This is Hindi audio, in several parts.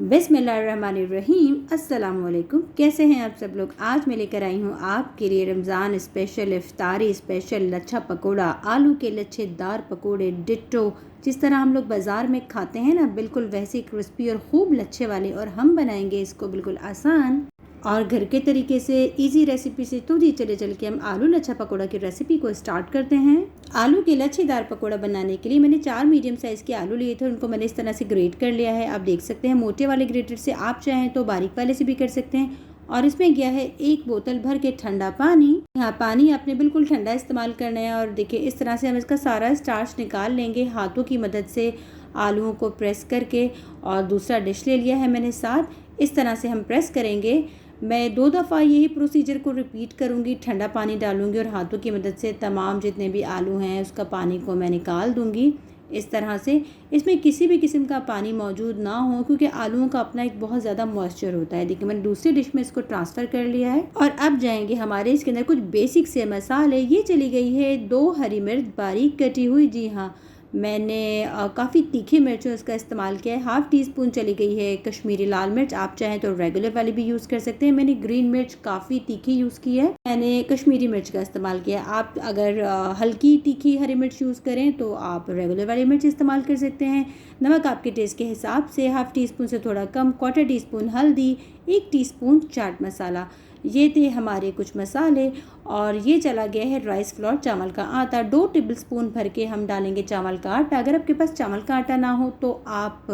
बिस्मिल्लाहिर्रहमानिर्रहीम। अस्सलाम वालेकुम। कैसे हैं आप सब लोग। आज मैं लेकर आई हूँ आपके लिए रमज़ान स्पेशल इफ्तारी स्पेशल लच्छा पकोड़ा, आलू के लच्छेदार पकोड़े डिट्टो जिस तरह हम लोग बाज़ार में खाते हैं ना, बिल्कुल वैसे क्रिस्पी और खूब लच्छे वाले। और हम बनाएंगे इसको बिल्कुल आसान और घर के तरीके से, इजी रेसिपी से। तो जी चले के हम आलू लच्छा पकोड़ा की रेसिपी को स्टार्ट करते हैं। आलू के लच्छेदार पकोड़ा बनाने के लिए मैंने 4 मीडियम साइज़ के आलू लिए थे। उनको मैंने इस तरह से ग्रेट कर लिया है। आप देख सकते हैं मोटे वाले ग्रेटर से, आप चाहें तो बारीक वाले से भी कर सकते हैं। और इसमें गया है 1 बोतल भर के ठंडा पानी। यहाँ पानी आपने बिल्कुल ठंडा इस्तेमाल करना है। और देखिए इस तरह से हम इसका सारा स्टार्च निकाल लेंगे हाथों की मदद से, आलूओं को प्रेस करके। और दूसरा डिश ले लिया है मैंने साथ, इस तरह से हम प्रेस करेंगे। मैं 2 दफ़ा यही प्रोसीजर को रिपीट करूँगी। ठंडा पानी डालूँगी और हाथों की मदद से तमाम जितने भी आलू हैं उसका पानी को मैं निकाल दूँगी इस तरह से। इसमें किसी भी किस्म का पानी मौजूद ना हो, क्योंकि आलूओं का अपना एक बहुत ज़्यादा मॉइस्चर होता है। देखिए मैंने दूसरी डिश में इसको ट्रांसफ़र कर लिया है। और अब जाएंगे हमारे इसके अंदर कुछ बेसिक से मसाले। ये चली गई है 2 हरी मिर्च बारीक कटी हुई। जी हाँ, मैंने काफ़ी तीखी मिर्चों इसका इस्तेमाल किया है। हाफ़ टी स्पून चली गई है कश्मीरी लाल मिर्च, आप चाहें तो रेगुलर वाली भी यूज़ कर सकते हैं। मैंने ग्रीन मिर्च काफ़ी तीखी यूज़ की है, मैंने कश्मीरी मिर्च का इस्तेमाल किया है। आप अगर हल्की तीखी हरी मिर्च यूज़ करें तो आप रेगुलर वाली मिर्च इस्तेमाल कर सकते हैं। नमक आपके टेस्ट के हिसाब से, हाफ़ टी स्पून से थोड़ा कम, 1/4 टीस्पून हल्दी, 1 टीस्पून चाट मसाला। ये थे हमारे कुछ मसाले। और ये चला गया है राइस फ्लोर, चावल का आटा। 2 टेबल स्पून भर के हम डालेंगे चावल का आटा। अगर आपके पास चावल का आटा ना हो तो आप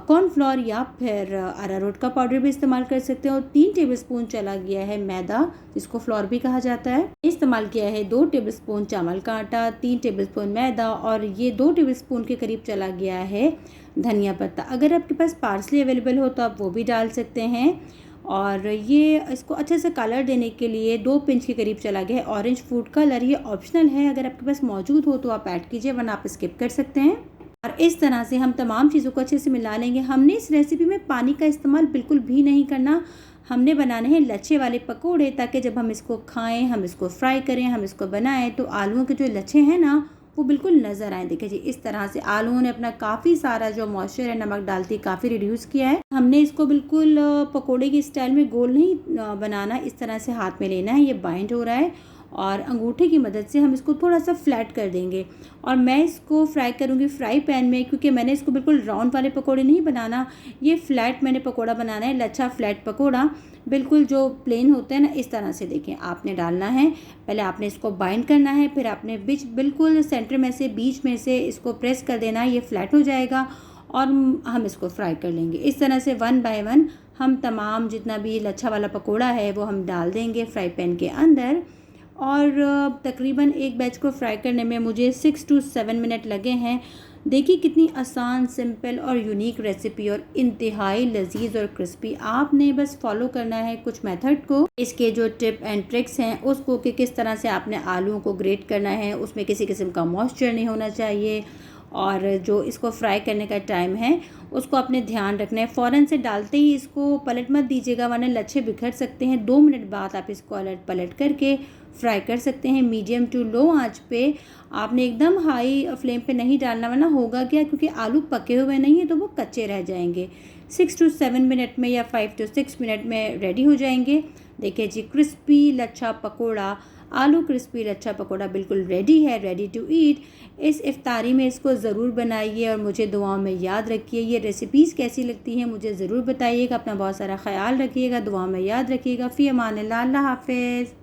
कॉर्नफ्लोर या फिर अरारोट का पाउडर भी इस्तेमाल कर सकते हो। 3 टेबल स्पून चला गया है मैदा, जिसको फ्लोर भी कहा जाता है। इस्तेमाल किया है 2 टेबल स्पून चावल का आटा, 3 टेबल स्पून मैदा, और ये 2 टेबल स्पून के करीब चला गया है धनिया पत्ता। अगर आपके पास पार्सली अवेलेबल हो तो आप वो भी डाल सकते हैं। और ये इसको अच्छे से कलर देने के लिए 2 पिंच के करीब चला गया है ऑरेंज फूड कलर। ये ऑप्शनल है, अगर आपके पास मौजूद हो तो आप ऐड कीजिए, वरना आप स्किप कर सकते हैं। और इस तरह से हम तमाम चीज़ों को अच्छे से मिला लेंगे। हमने इस रेसिपी में पानी का इस्तेमाल बिल्कुल भी नहीं करना। हमने बनाने हैं लच्छे वाले पकोड़े, ताकि जब हम इसको खाएं, हम इसको फ्राई करें, हम इसको बनाएं तो आलूओं के जो लच्छे हैं ना वो बिल्कुल नज़र आए। देखिए जी इस तरह से आलूओं ने अपना काफ़ी सारा जो मॉइस्चर है नमक डालती काफ़ी रिड्यूस किया है। हमने इसको बिल्कुल पकोड़े के स्टाइल में गोल नहीं बनाना, इस तरह से हाथ में लेना है। ये बाइंड हो रहा है और अंगूठे की मदद से हम इसको थोड़ा सा फ्लैट कर देंगे। और मैं इसको फ्राई करूँगी फ्राई पैन में, क्योंकि मैंने इसको बिल्कुल राउंड वाले पकोड़े नहीं बनाना। ये फ्लैट मैंने पकोड़ा बनाना है, लच्छा फ्लैट पकोड़ा, बिल्कुल जो प्लेन होते हैं ना इस तरह से। देखें आपने डालना है, पहले आपने इसको बाइंड करना है, फिर आपने बिल्कुल सेंटर में से, बीच में से इसको प्रेस कर देना है। ये फ्लैट हो जाएगा और हम इसको फ्राई कर लेंगे। इस तरह से 1 बाय 1 हम तमाम जितना भी लच्छा वाला पकोड़ा है वो हम डाल देंगे फ्राई पैन के अंदर। और तकरीबन एक बैच को फ्राई करने में मुझे 6 to 7 मिनट लगे हैं। देखिए कितनी आसान, सिंपल और यूनिक रेसिपी, और इंतहाई लजीज और क्रिस्पी। आपने बस फॉलो करना है कुछ मेथड को, इसके जो टिप एंड ट्रिक्स हैं उसको, कि किस तरह से आपने आलूओं को ग्रेट करना है, उसमें किसी किस्म का मॉइस्चर नहीं होना चाहिए। और जो इसको फ्राई करने का टाइम है उसको आपने ध्यान रखना है। फ़ौरन से डालते ही इसको पलट मत दीजिएगा, वरना लच्छे बिखर सकते हैं। 2 मिनट बाद आप इसको अलट पलट करके फ्राई कर सकते हैं मीडियम टू लो आंच पे। आपने एकदम हाई फ्लेम पे नहीं डालना, वरना होगा क्या, क्योंकि आलू पके हुए नहीं है तो वो कच्चे रह जाएंगे। 6 to 7 मिनट में या 5 to 6 मिनट में रेडी हो जाएंगे। देखिए जी क्रिस्पी लच्छा पकोड़ा, आलू क्रिस्पी लच्छा पकोड़ा बिल्कुल रेडी है, रेडी टू ईट। इस इफ्तारी में इसको ज़रूर बनाइए और मुझे दुआओं में याद रखिए। ये रेसिपीज़ कैसी लगती हैं मुझे ज़रूर बताइएगा। अपना बहुत सारा ख्याल रखिएगा, दुआओं में याद रखिएगा। फ़ी अमान अल्लाह, अल्लाह हाफ़िज़।